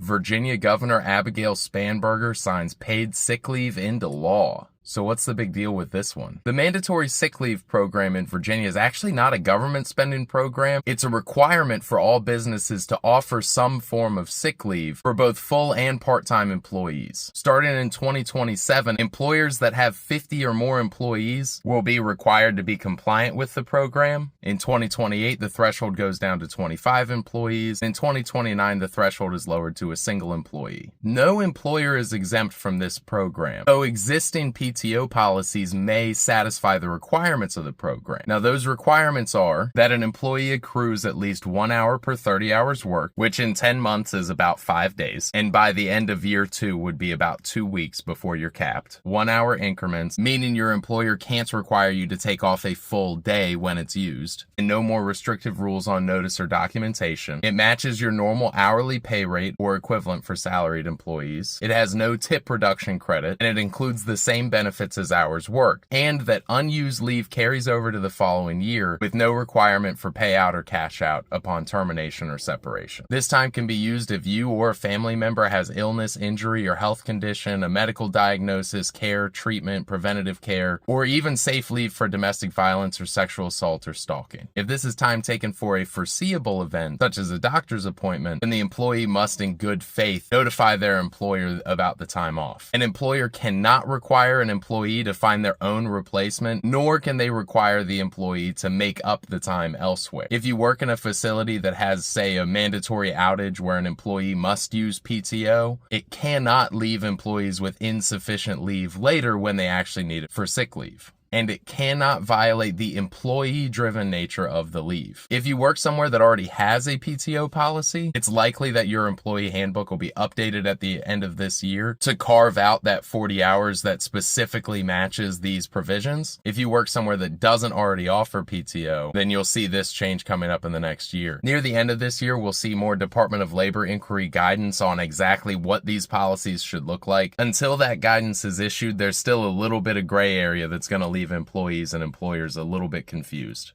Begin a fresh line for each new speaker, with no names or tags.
Virginia Governor Abigail Spanberger signs paid sick leave into law. So what's the big deal with this one? The mandatory sick leave program in Virginia is actually not a government spending program. It's a requirement for all businesses to offer some form of sick leave for both full and part-time employees. Starting in 2027, employers that have 50 or more employees will be required to be compliant with the program. In 2028, the threshold goes down to 25 employees. In 2029, the threshold is lowered to a single employee. No employer is exempt from this program, though existing PTO policies may satisfy the requirements of the program. Now, those requirements are that an employee accrues at least 1 hour per 30 hours work, which in 10 months is about 5 days, and by the end of year 2 would be about 2 weeks before you're capped. 1 hour increments, meaning your employer can't require you to take off a full day when it's used, and no more restrictive rules on notice or documentation. It matches your normal hourly pay rate or equivalent for salaried employees. It has no tip reduction credit, and it includes the same benefits as hours worked, and that unused leave carries over to the following year with no requirement for payout or cash out upon termination or separation. This time can be used if you or a family member has illness, injury, or health condition, a medical diagnosis, care, treatment, preventative care, or even safe leave for domestic violence or sexual assault or stalking. If this is time taken for a foreseeable event, such as a doctor's appointment, then the employee must in good faith notify their employer about the time off. An employer cannot require an employee to find their own replacement, nor can they require the employee to make up the time elsewhere. If you work in a facility that has, say, a mandatory outage where an employee must use PTO, it cannot leave employees with insufficient leave later when they actually need it for sick leave. And it cannot violate the employee-driven nature of the leave. If you work somewhere that already has a PTO policy, it's likely that your employee handbook will be updated at the end of this year to carve out that 40 hours that specifically matches these provisions. If you work somewhere that doesn't already offer PTO, then you'll see this change coming up in the next year. Near the end of this year, we'll see more Department of Labor inquiry guidance on exactly what these policies should look like. Until that guidance is issued, there's still a little bit of gray area that's going to leave employees and employers a little bit confused.